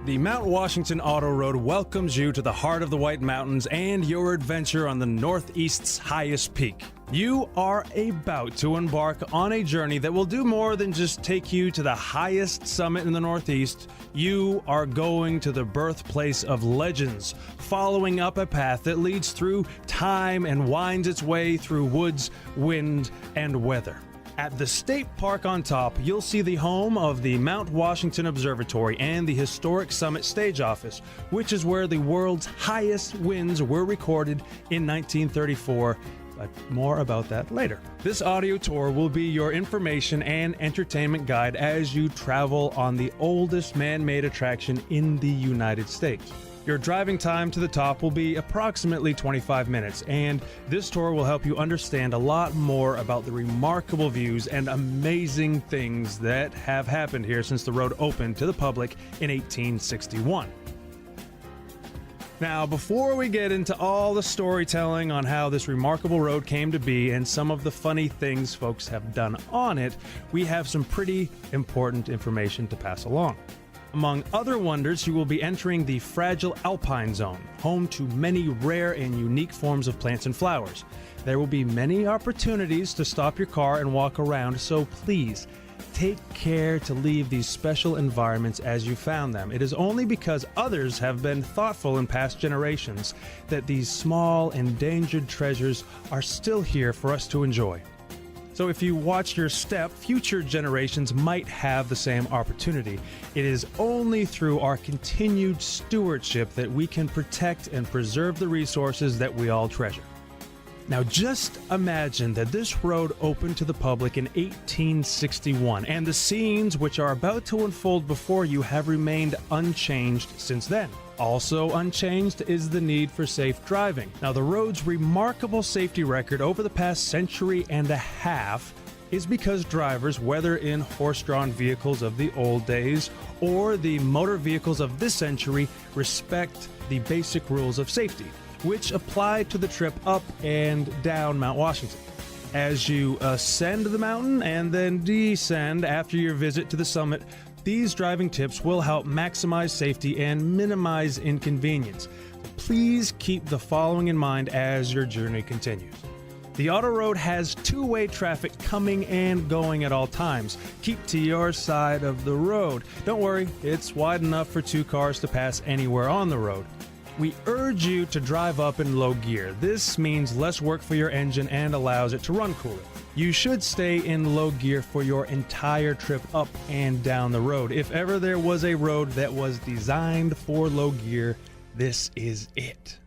The Mount Washington Auto Road welcomes you to the heart of the White Mountains and your adventure on the Northeast's highest peak. You are about to embark on a journey that will do more than just take you to the highest summit in the Northeast. You are going to the birthplace of legends, following up a path that leads through time and winds its way through woods, wind, and weather. At the state park on top, you'll see the home of the Mount Washington Observatory and the historic Summit Stage Office, which is where the world's highest winds were recorded in 1934. But more about that later. This audio tour will be your information and entertainment guide as you travel on the oldest man-made attraction in the United States. Your driving time to the top will be approximately 25 minutes, and this tour will help you understand a lot more about the remarkable views and amazing things that have happened here since the road opened to the public in 1861. Now, before we get into all the storytelling on how this remarkable road came to be and some of the funny things folks have done on it, we have some pretty important information to pass along. Among other wonders, you will be entering the Fragile Alpine Zone, home to many rare and unique forms of plants and flowers. There will be many opportunities to stop your car and walk around, so please take care to leave these special environments as you found them. It is only because others have been thoughtful in past generations that these small, endangered treasures are still here for us to enjoy. So if you watch your step, future generations might have the same opportunity. It is only through our continued stewardship that we can protect and preserve the resources that we all treasure. Now just imagine that this road opened to the public in 1861, and the scenes which are about to unfold before you have remained unchanged since then. Also unchanged is the need for safe driving. Now, the road's remarkable safety record over the past century and a half is because drivers, whether in horse-drawn vehicles of the old days or the motor vehicles of this century, respect the basic rules of safety, which apply to the trip up and down Mount Washington. As you ascend the mountain and then descend after your visit to the summit, these driving tips will help maximize safety and minimize inconvenience. Please keep the following in mind as your journey continues. The auto road has two-way traffic coming and going at all times. Keep to your side of the road. Don't worry, it's wide enough for two cars to pass anywhere on the road. We urge you to drive up in low gear. This means less work for your engine and allows it to run cooler. You should stay in low gear for your entire trip up and down the road. If ever there was a road that was designed for low gear, this is it.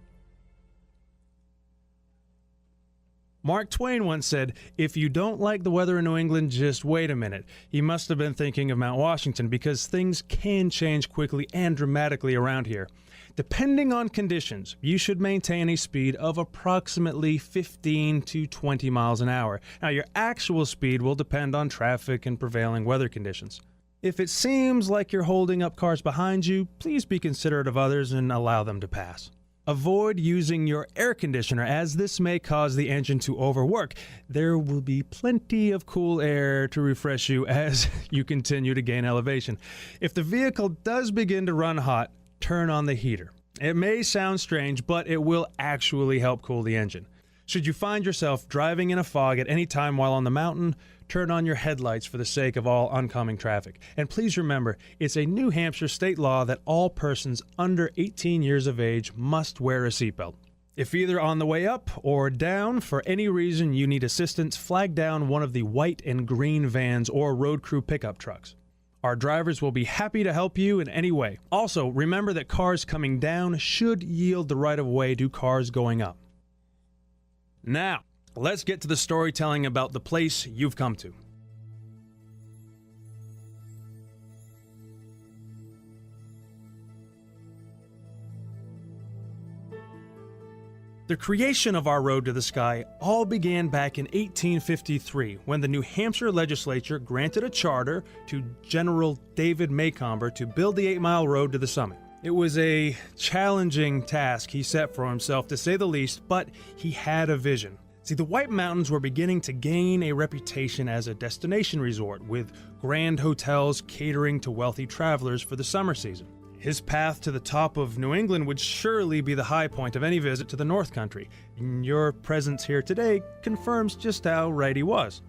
Mark Twain once said, "If you don't like the weather in New England, just wait a minute." He must have been thinking of Mount Washington because things can change quickly and dramatically around here. Depending on conditions, you should maintain a speed of approximately 15 to 20 miles an hour. Now, your actual speed will depend on traffic and prevailing weather conditions. If it seems like you're holding up cars behind you, please be considerate of others and allow them to pass. Avoid using your air conditioner, as this may cause the engine to overwork. There will be plenty of cool air to refresh you as you continue to gain elevation. If the vehicle does begin to run hot, turn on the heater. It may sound strange, but it will actually help cool the engine. Should you find yourself driving in a fog at any time while on the mountain, turn on your headlights for the sake of all oncoming traffic. And please remember, it's a New Hampshire state law that all persons under 18 years of age must wear a seatbelt. If either on the way up or down, for any reason you need assistance, flag down one of the white and green vans or road crew pickup trucks. Our drivers will be happy to help you in any way. Also, remember that cars coming down should yield the right of way to cars going up. Now, let's get to the storytelling about the place you've come to. The creation of our road to the sky all began back in 1853 when the New Hampshire legislature granted a charter to General David Macomber to build the 8-mile road to the summit. It was a challenging task he set for himself, to say the least, but he had a vision. See, the White Mountains were beginning to gain a reputation as a destination resort, with grand hotels catering to wealthy travelers for the summer season. His path to the top of New England would surely be the high point of any visit to the North Country. And your presence here today confirms just how right he was.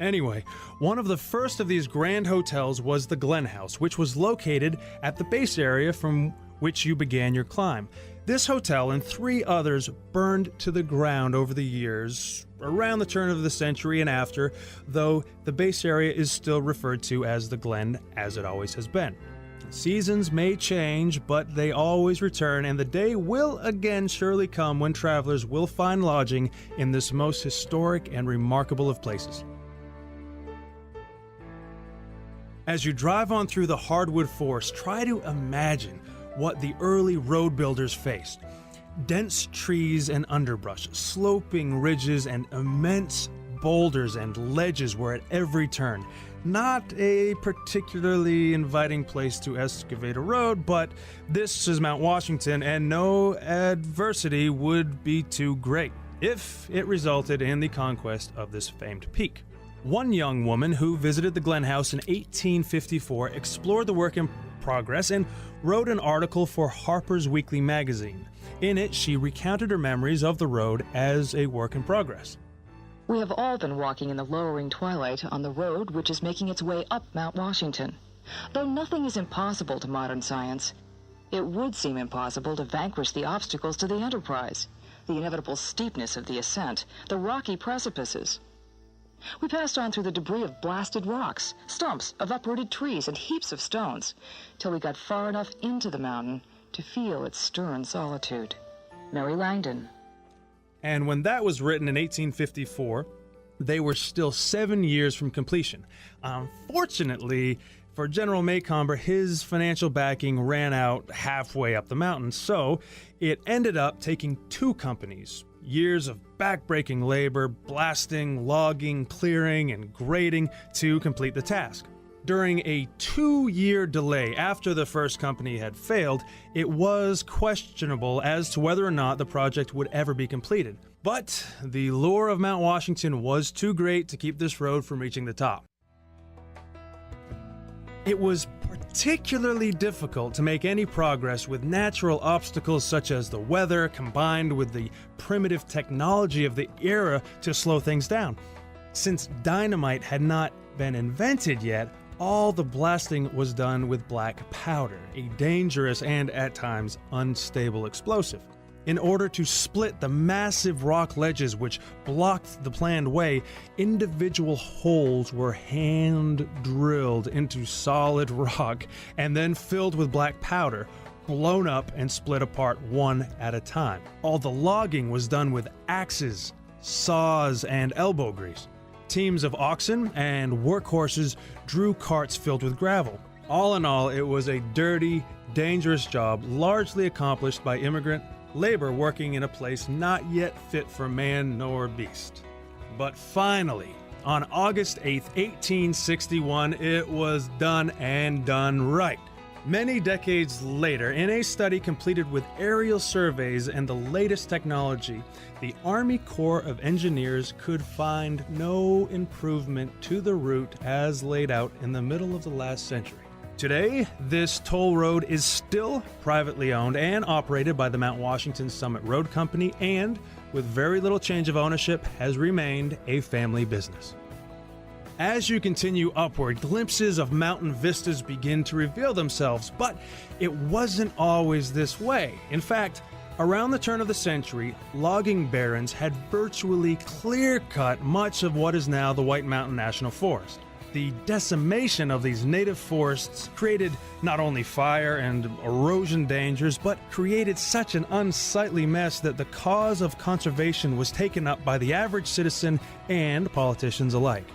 Anyway, one of the first of these grand hotels was the Glen House, which was located at the base area from which you began your climb. This hotel and 3 others burned to the ground over the years, around the turn of the century and after, though the base area is still referred to as the Glen, as it always has been. Seasons may change, but they always return, and the day will again surely come when travelers will find lodging in this most historic and remarkable of places. As you drive on through the hardwood forest, try to imagine what the early road builders faced. Dense trees and underbrush, sloping ridges, and immense boulders and ledges were at every turn. Not a particularly inviting place to excavate a road, but this is Mount Washington, and no adversity would be too great if it resulted in the conquest of this famed peak. One young woman who visited the Glen House in 1854 explored the work in progress and wrote an article for Harper's Weekly magazine. In it, she recounted her memories of the road as a work in progress. We have all been walking in the lowering twilight on the road which is making its way up Mount Washington. Though nothing is impossible to modern science, it would seem impossible to vanquish the obstacles to the enterprise, the inevitable steepness of the ascent, the rocky precipices. We passed on through the debris of blasted rocks, stumps of uprooted trees, and heaps of stones, till we got far enough into the mountain to feel its stern solitude. Mary Langdon. And when that was written in 1854, they were still 7 years from completion. Unfortunately, for General Maycomber, his financial backing ran out halfway up the mountain, so it ended up taking 2 companies, years of backbreaking labor, blasting, logging, clearing, and grading to complete the task. During a 2-year delay after the first company had failed, it was questionable as to whether or not the project would ever be completed. But the lure of Mount Washington was too great to keep this road from reaching the top. It was particularly difficult to make any progress with natural obstacles such as the weather combined with the primitive technology of the era to slow things down. Since dynamite had not been invented yet, all the blasting was done with black powder, a dangerous and at times unstable explosive. In order to split the massive rock ledges which blocked the planned way, individual holes were hand-drilled into solid rock and then filled with black powder, blown up and split apart one at a time. All the logging was done with axes, saws, and elbow grease. Teams of oxen and workhorses drew carts filled with gravel. All in all, it was a dirty, dangerous job, largely accomplished by immigrant labor working in a place not yet fit for man nor beast. But finally, on August 8, 1861, it was done and done right. Many decades later, in a study completed with aerial surveys and the latest technology, the Army Corps of Engineers could find no improvement to the route as laid out in the middle of the last century. Today, this toll road is still privately owned and operated by the Mount Washington Summit Road Company, and with very little change of ownership, has remained a family business. As you continue upward, glimpses of mountain vistas begin to reveal themselves, but it wasn't always this way. In fact, around the turn of the century, logging barons had virtually clear-cut much of what is now the White Mountain National Forest. The decimation of these native forests created not only fire and erosion dangers, but created such an unsightly mess that the cause of conservation was taken up by the average citizen and politicians alike.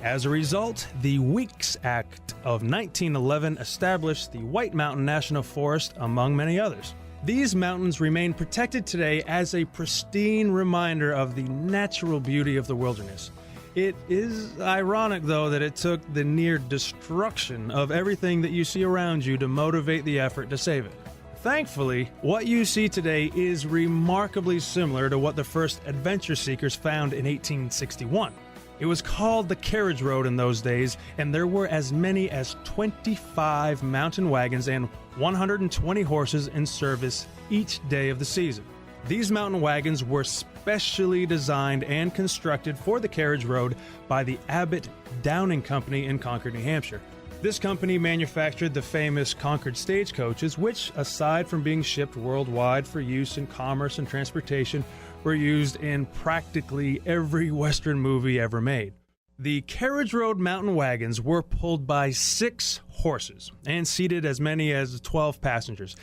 As a result, the Weeks Act of 1911 established the White Mountain National Forest, among many others. These mountains remain protected today as a pristine reminder of the natural beauty of the wilderness. It is ironic, though, that it took the near destruction of everything that you see around you to motivate the effort to save it. Thankfully, what you see today is remarkably similar to what the first adventure seekers found in 1861. It was called the carriage road in those days, and there were as many as 25 mountain wagons and 120 horses in service each day of the season. These mountain wagons were specially designed and constructed for the carriage road by the Abbott Downing Company in Concord, New Hampshire. This company manufactured the famous Concord stagecoaches, which, aside from being shipped worldwide for use in commerce and transportation, were used in practically every Western movie ever made. The carriage road mountain wagons were pulled by 6 horses and seated as many as 12 passengers.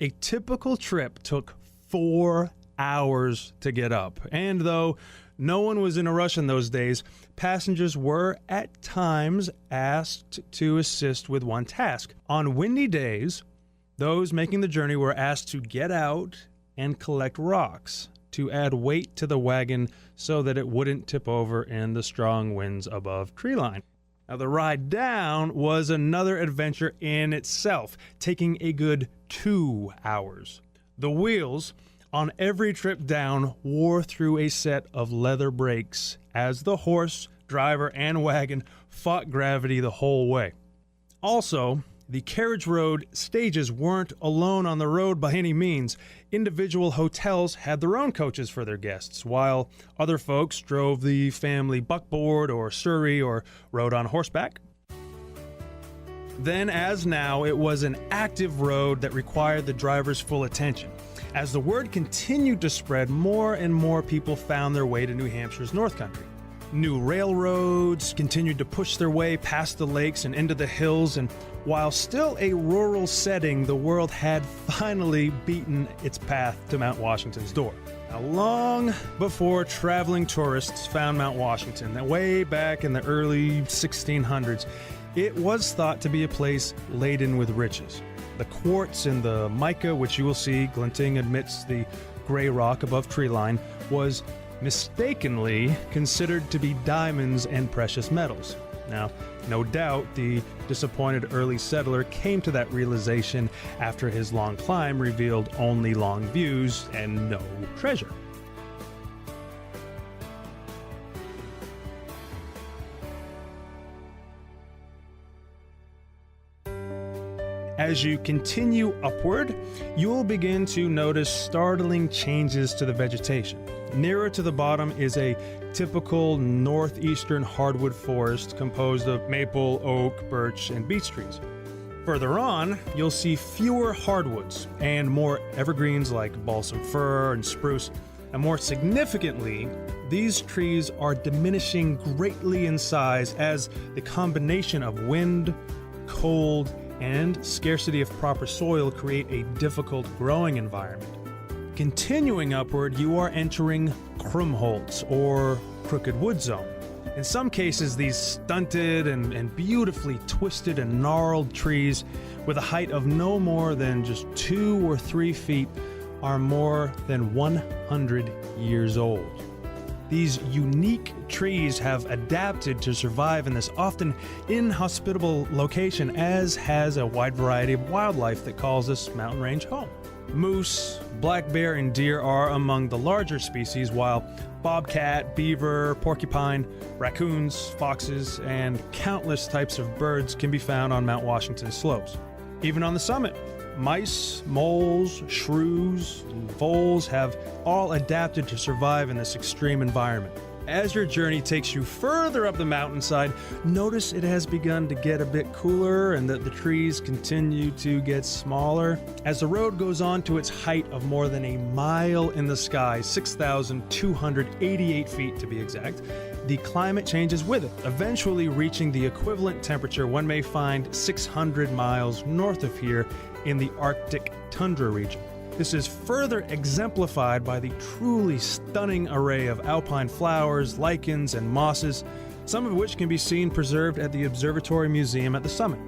A typical trip took 4 hours to get up, and though no one was in a rush in those days, passengers were at times asked to assist with one task. On windy days, those making the journey were asked to get out and collect rocks to add weight to the wagon so that it wouldn't tip over in the strong winds above treeline. Now, the ride down was another adventure in itself, taking a good 2 hours. The wheels on every trip down wore through a set of leather brakes as the horse, driver, and wagon fought gravity the whole way. Also, the carriage road stages weren't alone on the road by any means. Individual hotels had their own coaches for their guests, while other folks drove the family buckboard or surrey or rode on horseback. Then, as now, it was an active road that required the driver's full attention. As the word continued to spread, more and more people found their way to New Hampshire's North Country. New railroads continued to push their way past the lakes and into the hills, and while still a rural setting, the world had finally beaten its path to Mount Washington's door. Now, long before traveling tourists found Mount Washington, way back in the early 1600s, it was thought to be a place laden with riches. The quartz and the mica, which you will see glinting amidst the gray rock above treeline, was mistakenly considered to be diamonds and precious metals. Now, no doubt the disappointed early settler came to that realization after his long climb revealed only long views and no treasure. As you continue upward, you will begin to notice startling changes to the vegetation. Nearer to the bottom is a typical northeastern hardwood forest composed of maple, oak, birch, and beech trees. Further on, you'll see fewer hardwoods and more evergreens like balsam fir and spruce. And more significantly, these trees are diminishing greatly in size as the combination of wind, cold, and scarcity of proper soil create a difficult growing environment. Continuing upward, you are entering Krummholz, or crooked wood zone. In some cases, these stunted and beautifully twisted and gnarled trees with a height of no more than just 2 or 3 feet are more than 100 years old. These unique trees have adapted to survive in this often inhospitable location, as has a wide variety of wildlife that calls this mountain range home. Moose, black bear, and deer are among the larger species, while bobcat, beaver, porcupine, raccoons, foxes, and countless types of birds can be found on Mount Washington's slopes. Even on the summit, mice, moles, shrews, and voles have all adapted to survive in this extreme environment. As your journey takes you further up the mountainside, notice it has begun to get a bit cooler and that the trees continue to get smaller. As the road goes on to its height of more than a mile in the sky, 6,288 feet to be exact, the climate changes with it, eventually reaching the equivalent temperature one may find 600 miles north of here in the Arctic tundra region. This is further exemplified by the truly stunning array of alpine flowers, lichens, and mosses, some of which can be seen preserved at the Observatory Museum at the summit.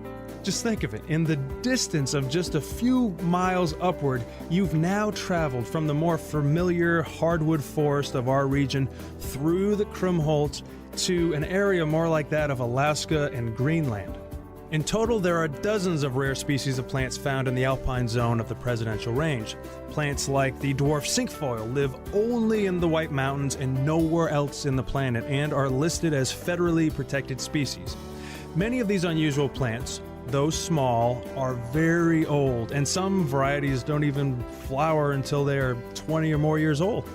Just think of it, in the distance of just a few miles upward, you've now traveled from the more familiar hardwood forest of our region through the Krummholz to an area more like that of Alaska and Greenland. In total, there are dozens of rare species of plants found in the alpine zone of the Presidential Range. Plants like the dwarf cinquefoil live only in the White Mountains and nowhere else in the planet and are listed as federally protected species. Many of these unusual plants, though small, are very old, and some varieties don't even flower until they are 20 or more years old.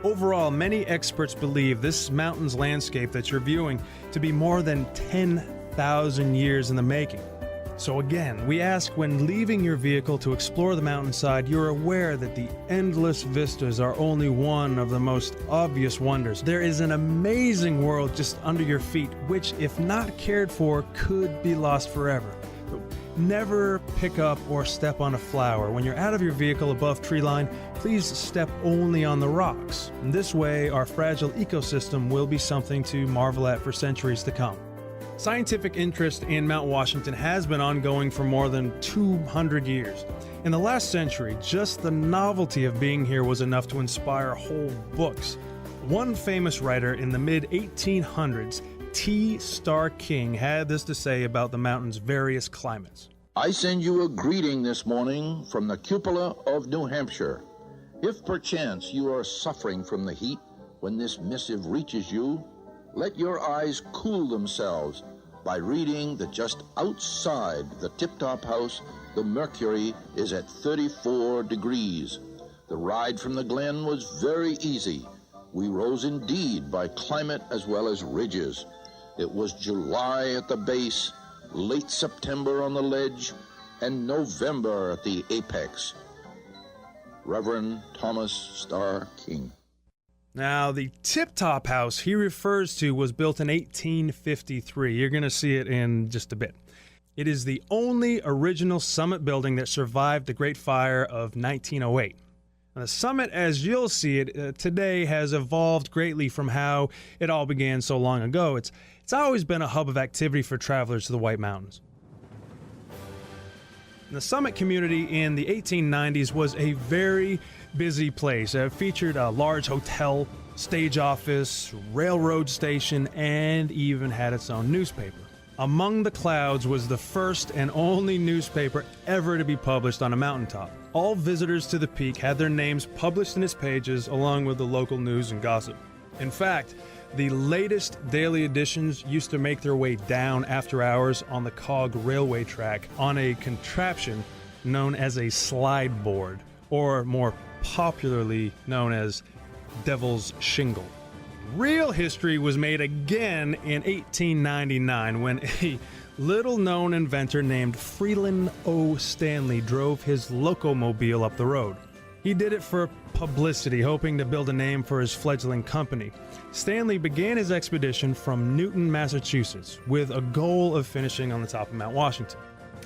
Overall, many experts believe this mountain's landscape that you're viewing to be more than 10,000 years in the making. So again, we ask, when leaving your vehicle to explore the mountainside, you're aware that the endless vistas are only one of the most obvious wonders. There is an amazing world just under your feet, which, if not cared for, could be lost forever. Never pick up or step on a flower. When you're out of your vehicle above tree line, please step only on the rocks. In this way, our fragile ecosystem will be something to marvel at for centuries to come. Scientific interest in Mount Washington has been ongoing for more than 200 years. In the last century, just the novelty of being here was enough to inspire whole books. One famous writer in the mid-1800s, T. Starr King, had this to say about the mountain's various climates. I send you a greeting this morning from the cupola of New Hampshire. If perchance you are suffering from the heat when this missive reaches you, let your eyes cool themselves by reading that just outside the Tip-Top House, the mercury is at 34 degrees. The ride from the Glen was very easy. We rose indeed by climate as well as ridges. It was July at the base, late September on the ledge, and November at the apex. Reverend Thomas Starr King. Now, the Tip-Top House he refers to was built in 1853. You're going to see it in just a bit. It is the only original summit building that survived the Great Fire of 1908. Now, the summit, as you'll see it today, has evolved greatly from how it all began so long ago. It's always been a hub of activity for travelers to the White Mountains. The summit community in the 1890s was a very busy place. It featured a large hotel, stage office, railroad station, and even had its own newspaper. Among the Clouds was the first and only newspaper ever to be published on a mountaintop. All visitors to the peak had their names published in its pages, along with the local news and gossip. In fact, the latest daily editions used to make their way down after hours on the Cog railway track on a contraption known as a slide board, or more popularly known as Devil's Shingle. Real history was made again in 1899 when a little-known inventor named Freeland O. Stanley drove his locomobile up the road. He did it for publicity, hoping to build a name for his fledgling company. Stanley began his expedition from Newton, Massachusetts, with a goal of finishing on the top of Mount Washington.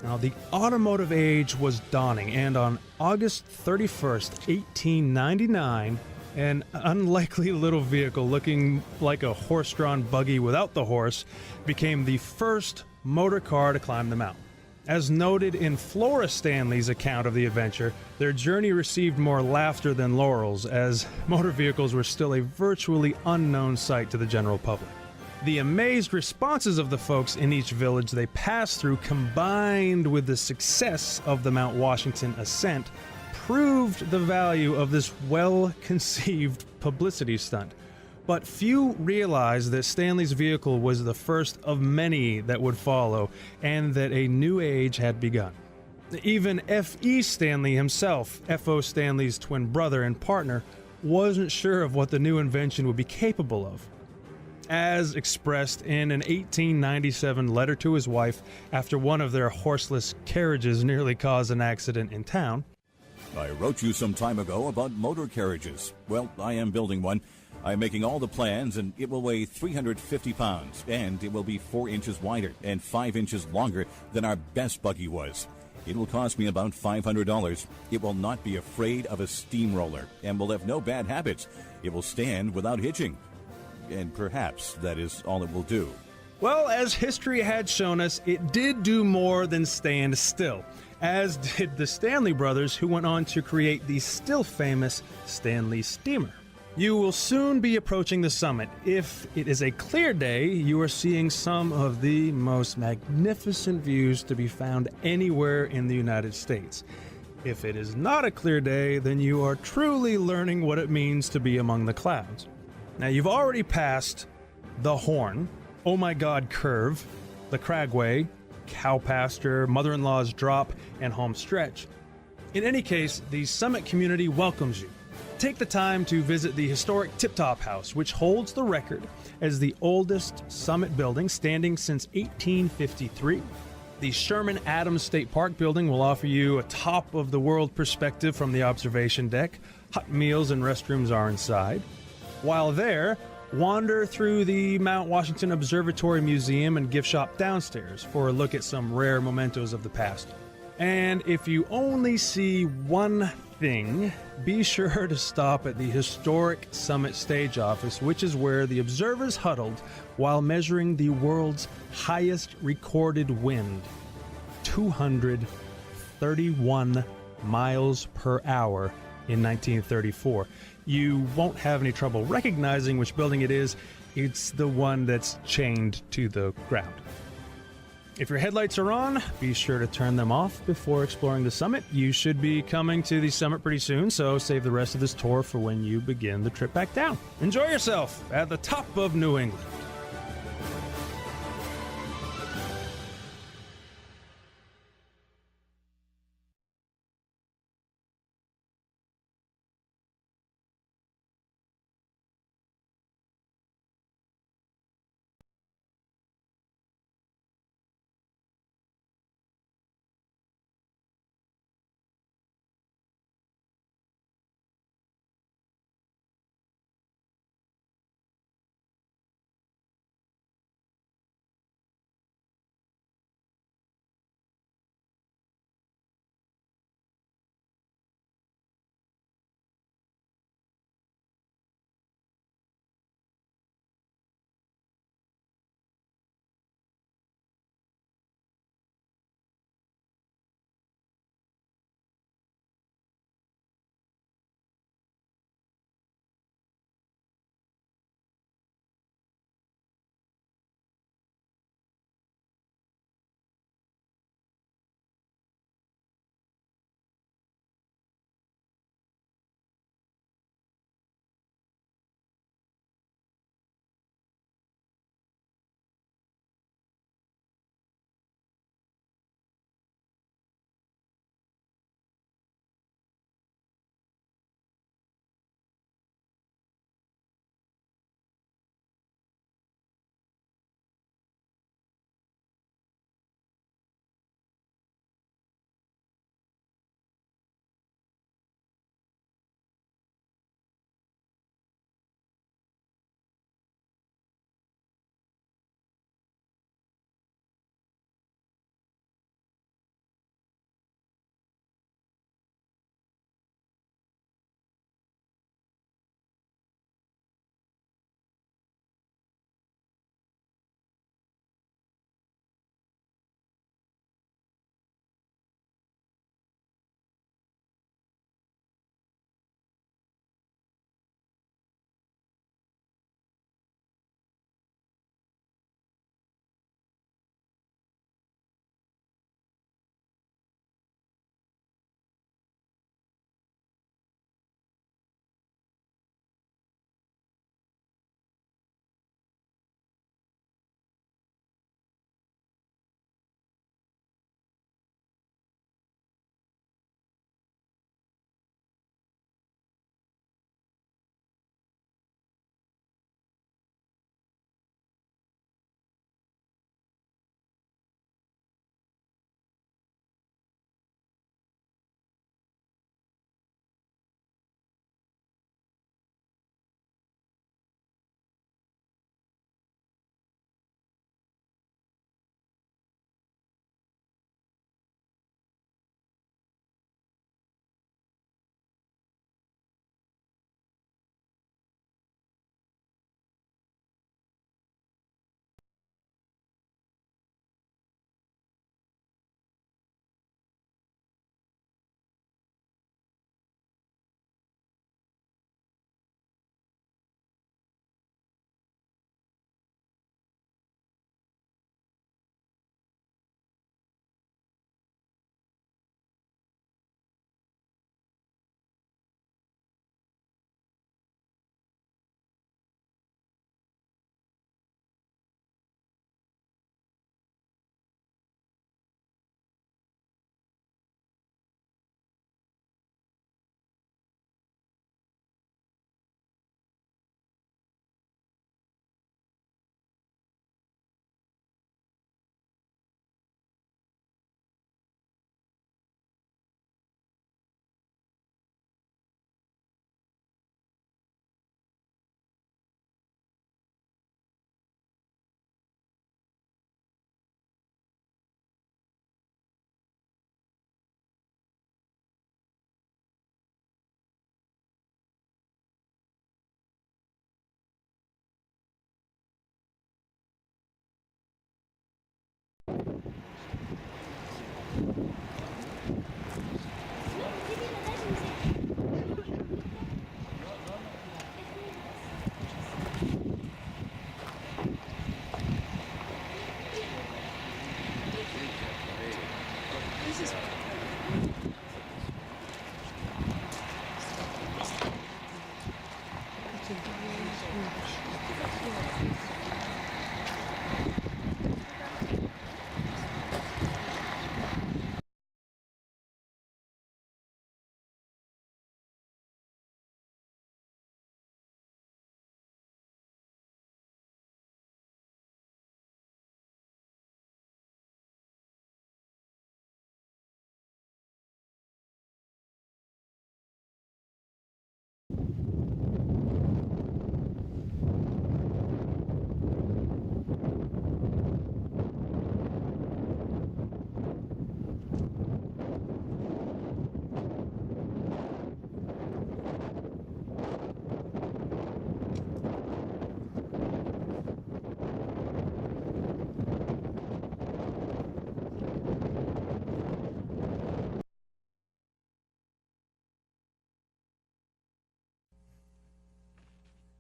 Now, the automotive age was dawning, and on August 31st, 1899, an unlikely little vehicle looking like a horse-drawn buggy without the horse became the first motor car to climb the mountain. As noted in Flora Stanley's account of the adventure, their journey received more laughter than laurels, as motor vehicles were still a virtually unknown sight to the general public. The amazed responses of the folks in each village they passed through, combined with the success of the Mount Washington ascent, proved the value of this well-conceived publicity stunt. But few realized that Stanley's vehicle was the first of many that would follow, and that a new age had begun. Even F.E. Stanley himself, F.O. Stanley's twin brother and partner, wasn't sure of what the new invention would be capable of. As expressed in an 1897 letter to his wife after one of their horseless carriages nearly caused an accident in town. I wrote you some time ago about motor carriages. Well, I am building one. I'm making all the plans, and it will weigh 350 pounds, and it will be 4 inches wider and 5 inches longer than our best buggy was. It will cost me about $500. It will not be afraid of a steamroller and will have no bad habits. It will stand without hitching. And perhaps that is all it will do. Well, as history had shown us, it did do more than stand still, as did the Stanley brothers, who went on to create the still famous Stanley Steamer. You will soon be approaching the summit. If it is a clear day, you are seeing some of the most magnificent views to be found anywhere in the United States. If it is not a clear day, then you are truly learning what it means to be among the clouds. Now, you've already passed the Horn, Oh My God Curve, the Cragway, Cow Pasture, Mother-in-Law's Drop, and Home Stretch. In any case, the summit community welcomes you. Take the time to visit the historic Tip Top House, which holds the record as the oldest summit building standing since 1853. The Sherman Adams State Park building will offer you a top-of-the-world perspective from the observation deck. Hot meals and restrooms are inside. While there, wander through the Mount Washington Observatory Museum and gift shop downstairs for a look at some rare mementos of the past. And if you only see one thing, be sure to stop at the historic Summit Stage Office, which is where the observers huddled while measuring the world's highest recorded wind, 231 miles per hour in 1934. You won't have any trouble recognizing which building it is. It's the one that's chained to the ground. If your headlights are on, be sure to turn them off before exploring the summit. You should be coming to the summit pretty soon, so save the rest of this tour for when you begin the trip back down. Enjoy yourself at the top of New England.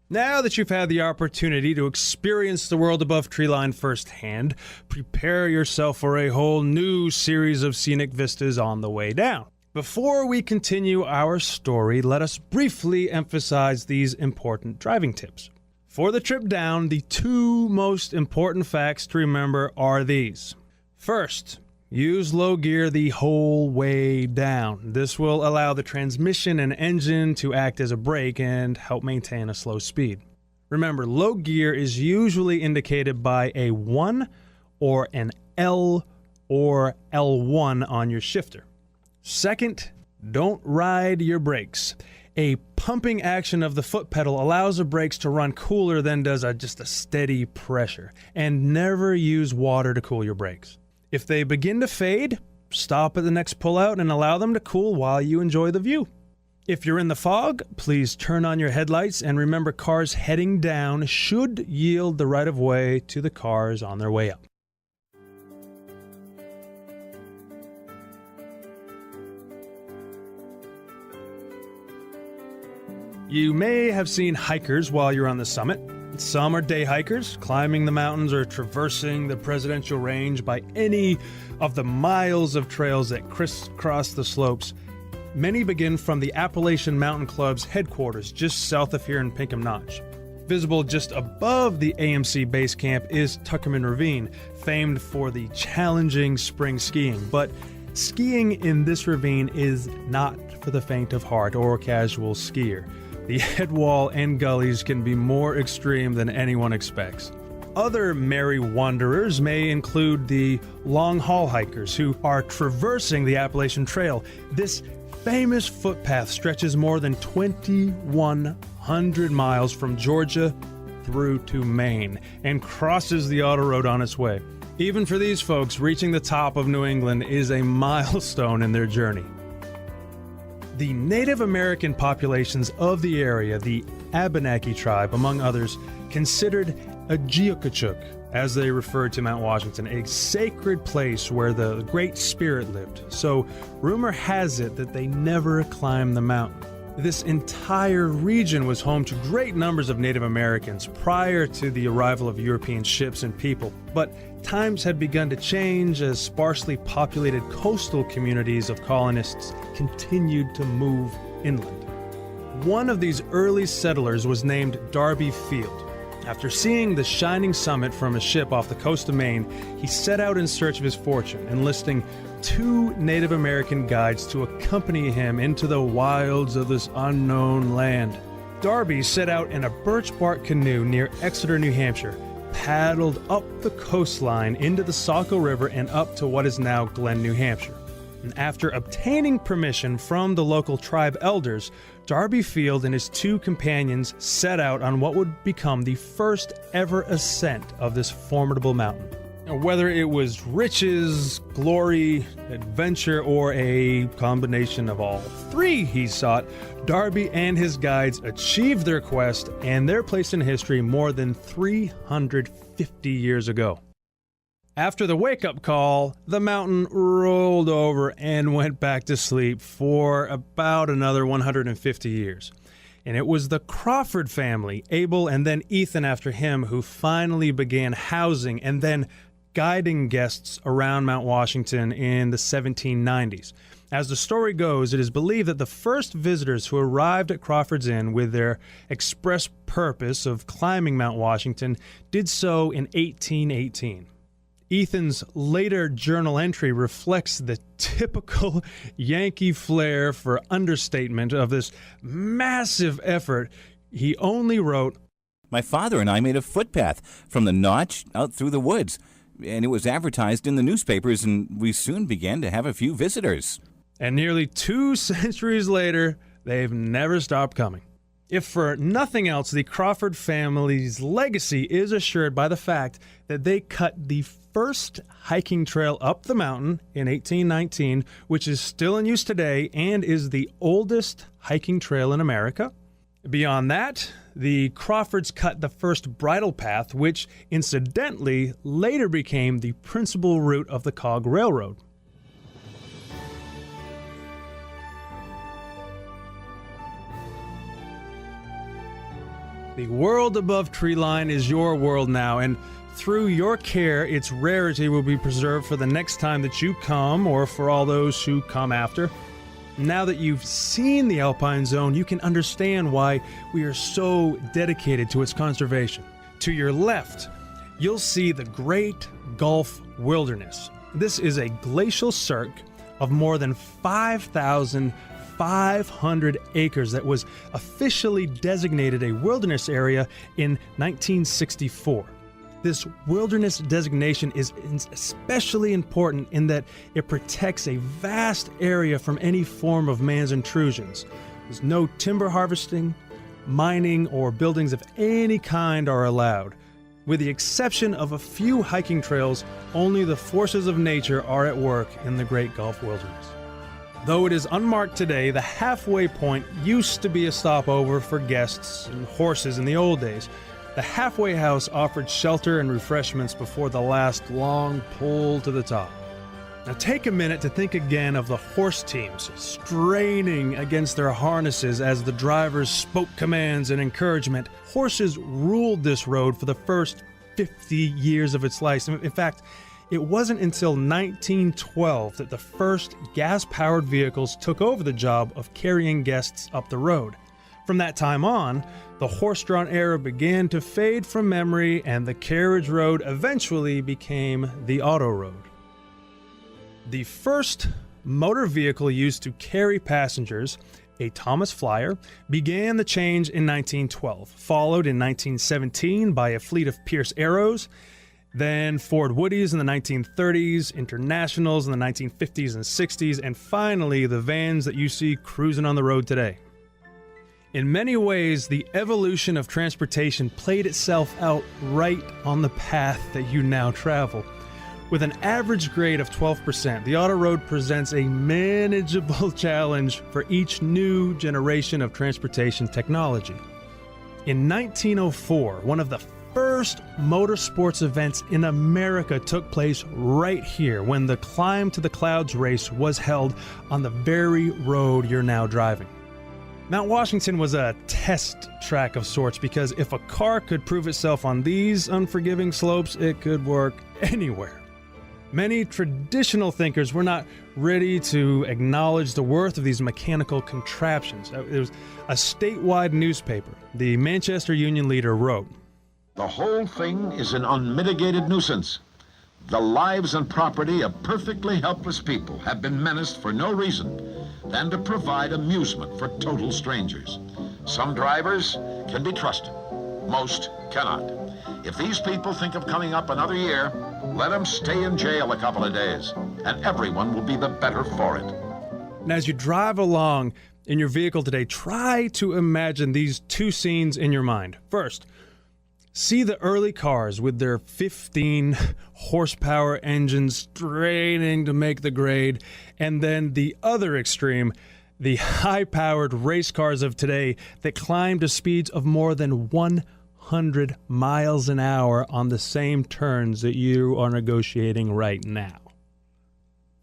Now that you've had the opportunity to experience the world above treeline firsthand, prepare yourself for a whole new series of scenic vistas on the way down. Before we continue our story, let us briefly emphasize these important driving tips. For the trip down, the two most important facts to remember are these. First, use low gear the whole way down. This will allow the transmission and engine to act as a brake and help maintain a slow speed. Remember, low gear is usually indicated by a 1 or an L or L1 on your shifter. Second, don't ride your brakes. A pumping action of the foot pedal allows the brakes to run cooler than does just a steady pressure. And never use water to cool your brakes. If they begin to fade, stop at the next pullout and allow them to cool while you enjoy the view. If you're in the fog, please turn on your headlights and remember cars heading down should yield the right of way to the cars on their way up. You may have seen hikers while you're on the summit. Some are day hikers, climbing the mountains or traversing the Presidential Range by any of the miles of trails that crisscross the slopes. Many begin from the Appalachian Mountain Club's headquarters just south of here in Pinkham Notch. Visible just above the AMC base camp is Tuckerman Ravine, famed for the challenging spring skiing. But skiing in this ravine is not for the faint of heart or casual skier. The headwall and gullies can be more extreme than anyone expects. Other merry wanderers may include the long haul hikers who are traversing the Appalachian Trail. This famous footpath stretches more than 2,100 miles from Georgia through to Maine and crosses the auto road on its way. Even for these folks, reaching the top of New England is a milestone in their journey. The Native American populations of the area, the Abenaki tribe, among others, considered Ageokachuk, as they referred to Mount Washington, a sacred place where the Great Spirit lived. So rumor has it that they never climbed the mountain. This entire region was home to great numbers of Native Americans prior to the arrival of European ships and people, but times had begun to change as sparsely populated coastal communities of colonists continued to move inland. One of these early settlers was named Darby Field. After seeing the shining summit from a ship off the coast of Maine, he set out in search of his fortune, enlisting 2 Native American guides to accompany him into the wilds of this unknown land. Darby set out in a birch bark canoe near Exeter, New Hampshire, paddled up the coastline into the Saco River and up to what is now Glen, New Hampshire. And after obtaining permission from the local tribe elders, Darby Field and his 2 companions set out on what would become the first ever ascent of this formidable mountain. Now, whether it was riches, glory, adventure, or a combination of all 3 he sought, Darby and his guides achieved their quest and their place in history more than 350 years ago. After the wake-up call, the mountain rolled over and went back to sleep for about another 150 years. And it was the Crawford family, Abel and then Ethan after him, who finally began housing and then guiding guests around Mount Washington in the 1790s. As the story goes, it is believed that the first visitors who arrived at Crawford's Inn with their express purpose of climbing Mount Washington did so in 1818. Ethan's later journal entry reflects the typical Yankee flair for understatement of this massive effort. He only wrote, My father and I made a footpath from the Notch out through the woods, and it was advertised in the newspapers, and we soon began to have a few visitors. And nearly 2 centuries later, they've never stopped coming. If for nothing else, the Crawford family's legacy is assured by the fact that they cut the first hiking trail up the mountain in 1819, which is still in use today and is the oldest hiking trail in America. Beyond that, the Crawfords cut the first bridle path, which incidentally later became the principal route of the Cog Railroad. The world above treeline is your world now, and through your care, its rarity will be preserved for the next time that you come, or for all those who come after. Now that you've seen the Alpine Zone, you can understand why we are so dedicated to its conservation. To your left, you'll see the Great Gulf Wilderness. This is a glacial cirque of more than 5,500 acres that was officially designated a wilderness area in 1964. This wilderness designation is especially important in that it protects a vast area from any form of man's intrusions. There's no timber harvesting, mining, or buildings of any kind are allowed. With the exception of a few hiking trails, only the forces of nature are at work in the Great Gulf Wilderness. Though it is unmarked today, the halfway point used to be a stopover for guests and horses in the old days. The halfway house offered shelter and refreshments before the last long pull to the top. Now take a minute to think again of the horse teams straining against their harnesses as the drivers spoke commands and encouragement. Horses ruled this road for the first 50 years of its life. In fact, it wasn't until 1912 that the first gas-powered vehicles took over the job of carrying guests up the road. From that time on, the horse-drawn era began to fade from memory, and the carriage road eventually became the auto road. The first motor vehicle used to carry passengers, a Thomas Flyer, began the change in 1912, followed in 1917 by a fleet of Pierce Arrows, then Ford Woodies in the 1930s, Internationals in the 1950s and 60s, and finally the vans that you see cruising on the road today. In many ways, the evolution of transportation played itself out right on the path that you now travel. With an average grade of 12%, the auto road presents a manageable challenge for each new generation of transportation technology. In 1904, one of the first motorsports events in America took place right here when the Climb to the Clouds race was held on the very road you're now driving. Mount Washington was a test track of sorts because if a car could prove itself on these unforgiving slopes, it could work anywhere. Many traditional thinkers were not ready to acknowledge the worth of these mechanical contraptions. It was a statewide newspaper. The Manchester Union Leader wrote, "The whole thing is an unmitigated nuisance. The lives and property of perfectly helpless people have been menaced for no reason than to provide amusement for total strangers. Some drivers can be trusted, most cannot. If these people think of coming up another year, let them stay in jail a couple of days, and everyone will be the better for it." And as you drive along in your vehicle today, try to imagine these two scenes in your mind. First, see the early cars with their 15 horsepower engines straining to make the grade, and then the other extreme, the high-powered race cars of today that climb to speeds of more than 100 miles an hour on the same turns that you are negotiating right now.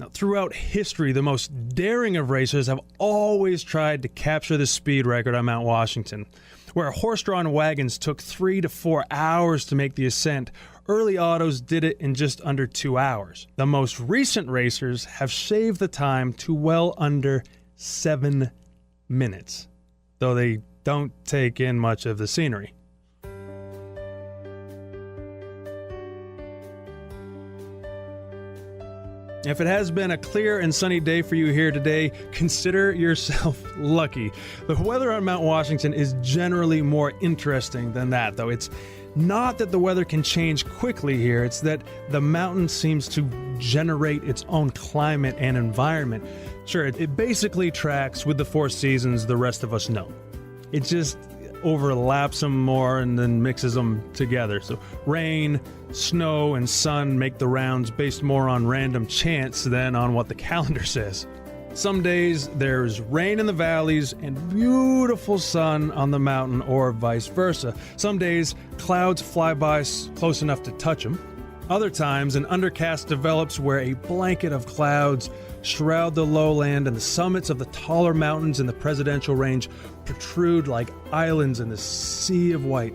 Now, throughout history, the most daring of racers have always tried to capture the speed record on Mount Washington. Where horse-drawn wagons took 3 to 4 hours to make the ascent, early autos did it in just under 2 hours. The most recent racers have shaved the time to well under 7 minutes, though they don't take in much of the scenery. If it has been a clear and sunny day for you here today, consider yourself lucky. The weather on Mount Washington is generally more interesting than that, though. It's not that the weather can change quickly here, it's that the mountain seems to generate its own climate and environment. Sure, it basically tracks with the 4 seasons the rest of us know. It just overlaps them more and then mixes them together. So rain, snow, and sun make the rounds based more on random chance than on what the calendar says. Some days there's rain in the valleys and beautiful sun on the mountain, or vice versa. Some days clouds fly by close enough to touch them. Other times, an undercast develops where a blanket of clouds shroud the lowland and the summits of the taller mountains in the Presidential Range protrude like islands in the sea of white.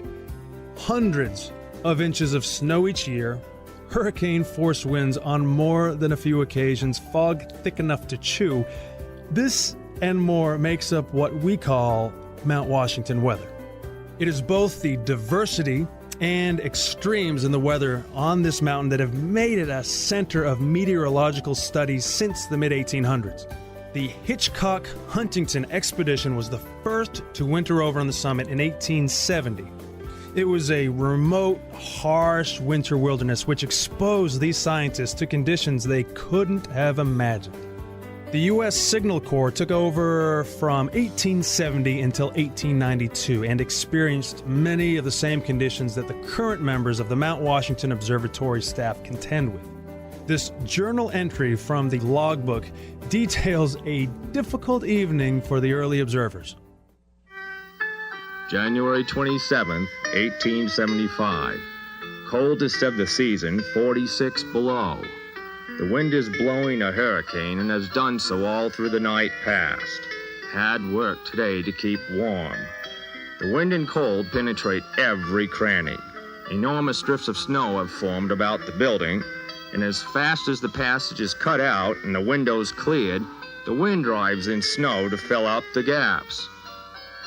Hundreds of inches of snow each year, hurricane-force winds on more than a few occasions, fog thick enough to chew. This and more makes up what we call Mount Washington weather. It is both the diversity and extremes in the weather on this mountain that have made it a center of meteorological studies since the mid-1800s. The Hitchcock-Huntington expedition was the first to winter over on the summit in 1870. It was a remote, harsh winter wilderness which exposed these scientists to conditions they couldn't have imagined. The U.S. Signal Corps took over from 1870 until 1892 and experienced many of the same conditions that the current members of the Mount Washington Observatory staff contend with. This journal entry from the logbook details a difficult evening for the early observers. January 27th, 1875. Coldest of the season, 46 below. The wind is blowing a hurricane and has done so all through the night past. Had work today to keep warm. The wind and cold penetrate every cranny. Enormous drifts of snow have formed about the building, and as fast as the passage is cut out and the windows cleared, the wind drives in snow to fill out the gaps.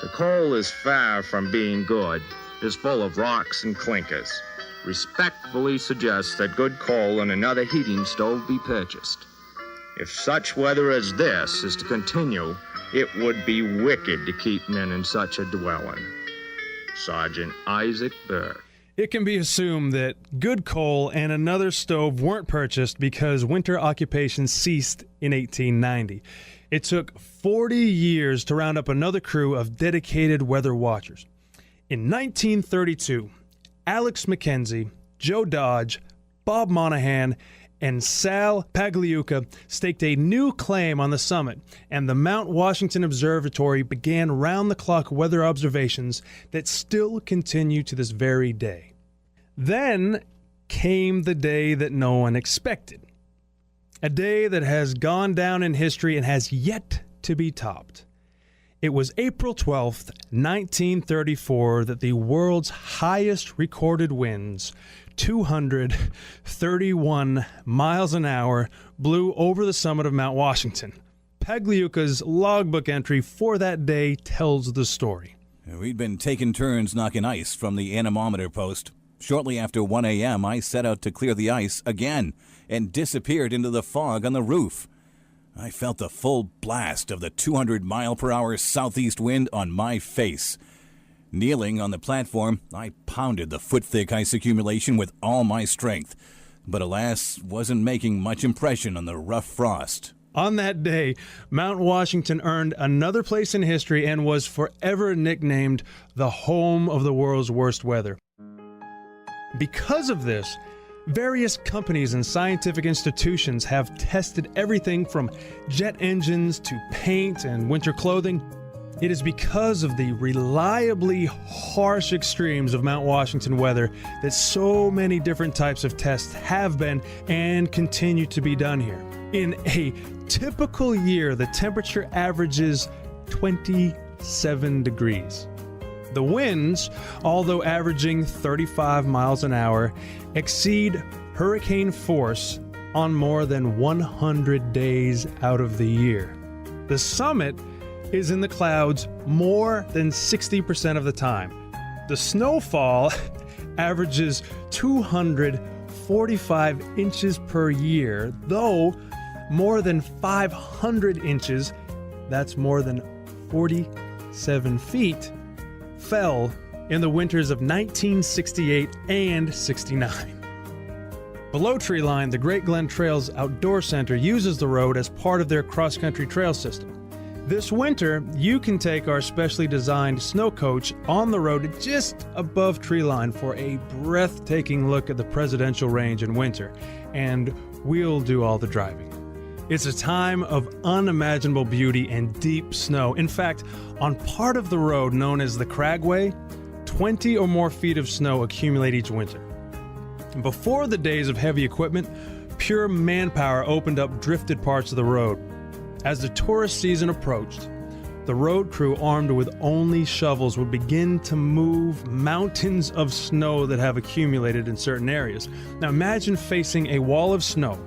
The coal is far from being good. It is full of rocks and clinkers. Respectfully suggests that good coal and another heating stove be purchased. If such weather as this is to continue, it would be wicked to keep men in such a dwelling. Sergeant Isaac Burke. It can be assumed that good coal and another stove weren't purchased because winter occupation ceased in 1890. It took 40 years to round up another crew of dedicated weather watchers. In 1932, Alex McKenzie, Joe Dodge, Bob Monahan, and Sal Pagliuca staked a new claim on the summit, and the Mount Washington Observatory began round-the-clock weather observations that still continue to this very day. Then came the day that no one expected. A day that has gone down in history and has yet to be topped. It was April 12th, 1934, that the world's highest recorded winds, 231 miles an hour, blew over the summit of Mount Washington. Pagliuca's logbook entry for that day tells the story. We'd been taking turns knocking ice from the anemometer post. Shortly after 1 a.m., I set out to clear the ice again and disappeared into the fog on the roof. I felt the full blast of the 200-mile-per-hour southeast wind on my face. Kneeling on the platform, I pounded the foot-thick ice accumulation with all my strength, but alas, wasn't making much impression on the rough frost. On that day, Mount Washington earned another place in history and was forever nicknamed the home of the world's worst weather. Because of this, various companies and scientific institutions have tested everything from jet engines to paint and winter clothing. It is because of the reliably harsh extremes of Mount Washington weather that so many different types of tests have been and continue to be done here. In a typical year, the temperature averages 27 degrees. The winds, although averaging 35 miles an hour, exceed hurricane force on more than 100 days out of the year. The summit is in the clouds more than 60% of the time. The snowfall averages 245 inches per year, though more than 500 inches, that's more than 47 feet, fell in the winters of 1968 and 69. Below treeline, the Great Glen Trails Outdoor Center uses the road as part of their cross-country trail system. This winter, you can take our specially designed snow coach on the road just above treeline for a breathtaking look at the Presidential Range in winter, and we'll do all the driving. It's a time of unimaginable beauty and deep snow. In fact, on part of the road known as the Cragway, 20 or more feet of snow accumulate each winter. Before the days of heavy equipment, pure manpower opened up drifted parts of the road. As the tourist season approached, the road crew armed with only shovels would begin to move mountains of snow that have accumulated in certain areas. Now imagine facing a wall of snow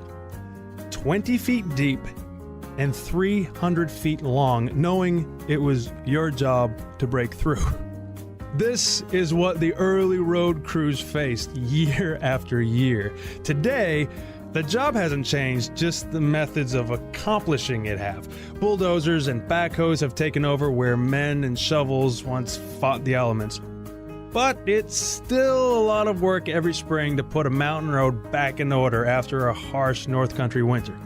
20 feet deep and 300 feet long, knowing it was your job to break through. This is what the early road crews faced year after year. Today, the job hasn't changed, just the methods of accomplishing it have. Bulldozers and backhoes have taken over where men and shovels once fought the elements. But it's still a lot of work every spring to put a mountain road back in order after a harsh North Country winter.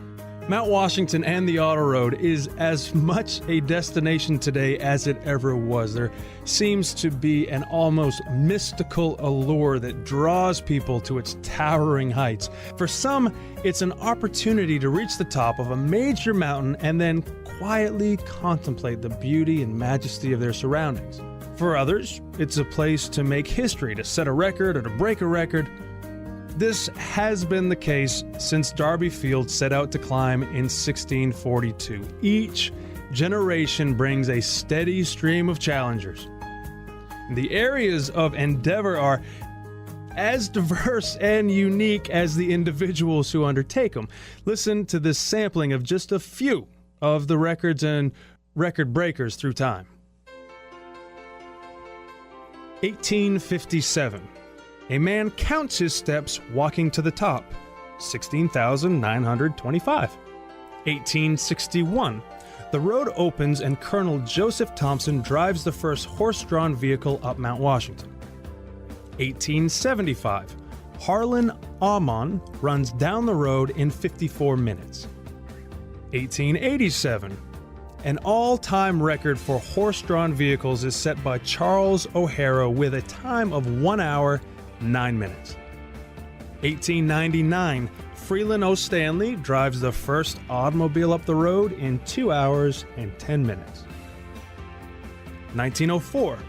Mount Washington and the Auto Road is as much a destination today as it ever was. There seems to be an almost mystical allure that draws people to its towering heights. For some, it's an opportunity to reach the top of a major mountain and then quietly contemplate the beauty and majesty of their surroundings. For others, it's a place to make history, to set a record or to break a record. This has been the case since Darby Field set out to climb in 1642. Each generation brings a steady stream of challengers. The areas of endeavor are as diverse and unique as the individuals who undertake them. Listen to this sampling of just a few of the records and record breakers through time. 1857. A man counts his steps walking to the top, 16,925. 1861. The road opens and Colonel Joseph Thompson drives the first horse-drawn vehicle up Mount Washington. 1875. Harlan Aumann runs down the road in 54 minutes. 1887. An all-time record for horse-drawn vehicles is set by Charles O'Hara with a time of 1 hour, 9 minutes. 1899, Freeland O. Stanley drives the first automobile up the road in 2 hours and 10 minutes. 1904,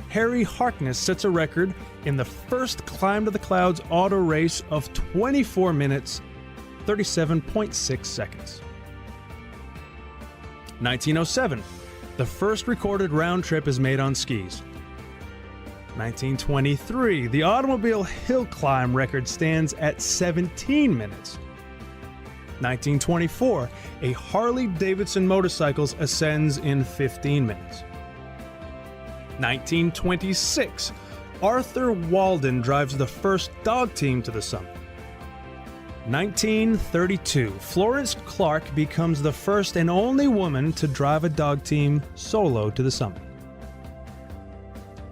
Harry Harkness sets a record in the first Climb to the Clouds auto race of 24 minutes, 37.6 seconds. 1907, the first recorded round trip is made on skis. 1923, the automobile hill climb record stands at 17 minutes. 1924, a Harley-Davidson motorcycle ascends in 15 minutes. 1926, Arthur Walden drives the first dog team to the summit. 1932, Florence Clark becomes the first and only woman to drive a dog team solo to the summit.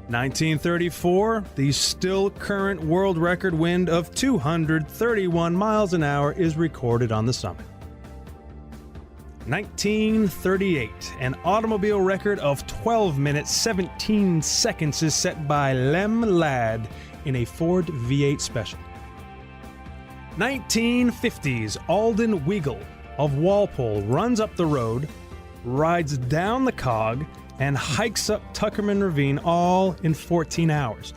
1934, the still current world record wind of 231 miles an hour is recorded on the summit. 1938, an automobile record of 12 minutes 17 seconds is set by Lem Ladd in a Ford V8 Special. 1950s, Alden Weigel of Walpole runs up the road, rides down the Cog, and hikes up Tuckerman Ravine all in 14 hours.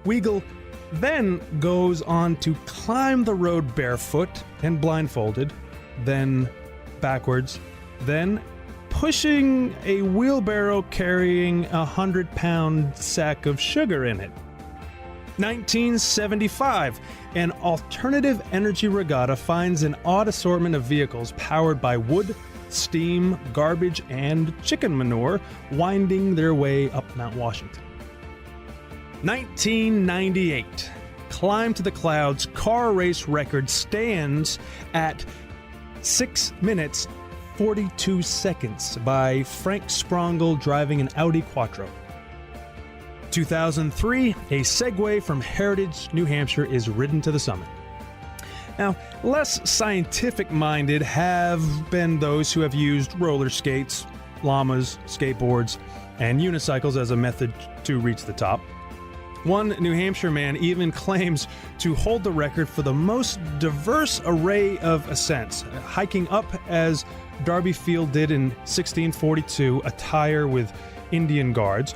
Weigel then goes on to climb the road barefoot and blindfolded, then backwards, then pushing a wheelbarrow carrying a 100-pound sack of sugar in it. 1975, an alternative energy regatta finds an odd assortment of vehicles powered by wood, steam, garbage, and chicken manure winding their way up Mount Washington. 1998, Climb to the Clouds car race record stands at 6 minutes 42 seconds by Frank Sprongel driving an Audi Quattro. 2003, a Segway from Heritage, New Hampshire is ridden to the summit. Now, less scientific-minded have been those who have used roller skates, llamas, skateboards, and unicycles as a method to reach the top. One New Hampshire man even claims to hold the record for the most diverse array of ascents, hiking up as Darby Field did in 1642, attire with Indian guards,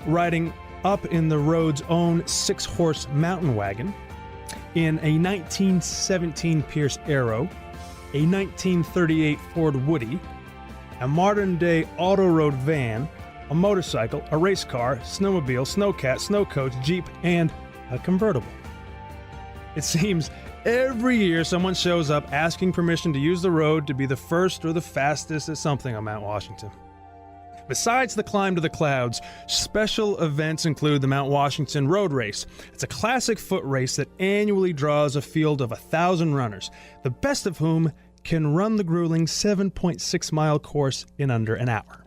riding up in the road's own 6-horse mountain wagon, in a 1917 Pierce Arrow, a 1938 Ford Woody, a modern-day auto road van, a motorcycle, a race car, snowmobile, snowcat, snow coach, Jeep, and a convertible. It seems every year someone shows up asking permission to use the road to be the first or the fastest at something on Mount Washington. Besides the climb to the clouds, special events include the Mount Washington Road Race. It's a classic foot race that annually draws a field of 1,000 runners, the best of whom can run the grueling 7.6-mile course in under an hour.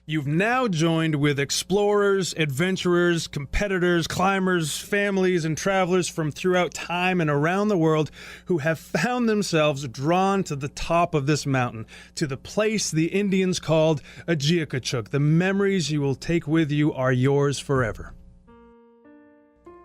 You've now joined with explorers, adventurers, competitors, climbers, families, and travelers from throughout time and around the world who have found themselves drawn to the top of this mountain, to the place the Indians called Ageakachuk. The memories you will take with you are yours forever.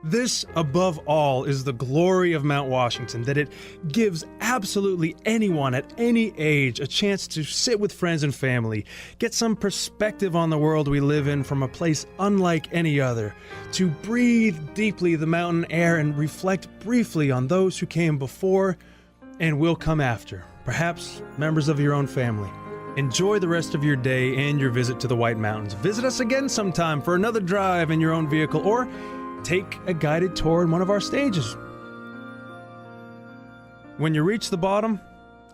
This, above all, is the glory of Mount Washington, that it gives absolutely anyone at any age a chance to sit with friends and family, get some perspective on the world we live in from a place unlike any other, to breathe deeply the mountain air and reflect briefly on those who came before and will come after, perhaps members of your own family. Enjoy the rest of your day and your visit to the White Mountains. Visit us again sometime for another drive in your own vehicle, or take a guided tour in one of our stages. When you reach the bottom,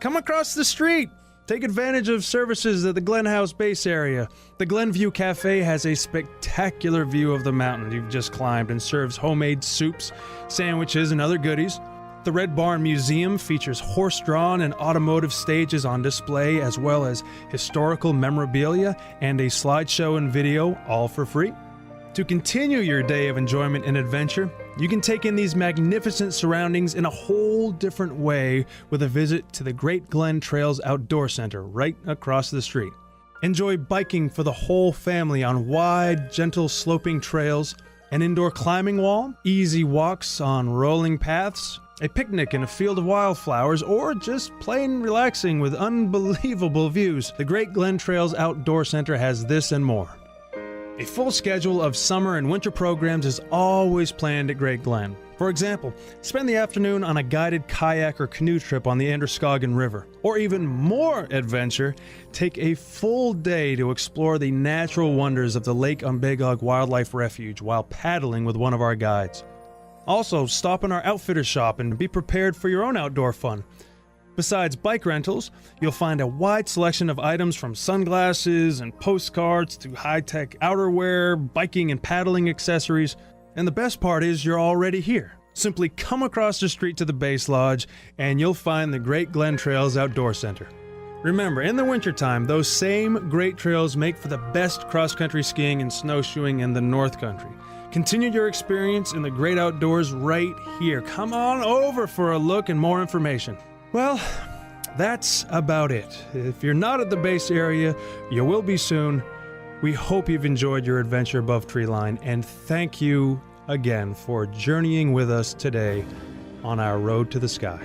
come across the street. Take advantage of services at the Glen House base area. The Glenview Cafe has a spectacular view of the mountain you've just climbed and serves homemade soups, sandwiches, and other goodies. The Red Barn Museum features horse-drawn and automotive stages on display, as well as historical memorabilia and a slideshow and video, all for free. To continue your day of enjoyment and adventure, you can take in these magnificent surroundings in a whole different way with a visit to the Great Glen Trails Outdoor Center right across the street. Enjoy biking for the whole family on wide, gentle sloping trails, an indoor climbing wall, easy walks on rolling paths, a picnic in a field of wildflowers, or just plain relaxing with unbelievable views. The Great Glen Trails Outdoor Center has this and more. A full schedule of summer and winter programs is always planned at Great Glen. For example, spend the afternoon on a guided kayak or canoe trip on the Androscoggin River. Or even more adventure, take a full day to explore the natural wonders of the Lake Umbagog Wildlife Refuge while paddling with one of our guides. Also, stop in our outfitter shop and be prepared for your own outdoor fun. Besides bike rentals, you'll find a wide selection of items from sunglasses and postcards to high-tech outerwear, biking and paddling accessories. And the best part is you're already here. Simply come across the street to the Base Lodge and you'll find the Great Glen Trails Outdoor Center. Remember, in the wintertime, those same great trails make for the best cross-country skiing and snowshoeing in the North Country. Continue your experience in the great outdoors right here. Come on over for a look and more information. Well, that's about it. If you're not at the base area, you will be soon. We hope you've enjoyed your adventure above treeline, and thank you again for journeying with us today on our road to the sky.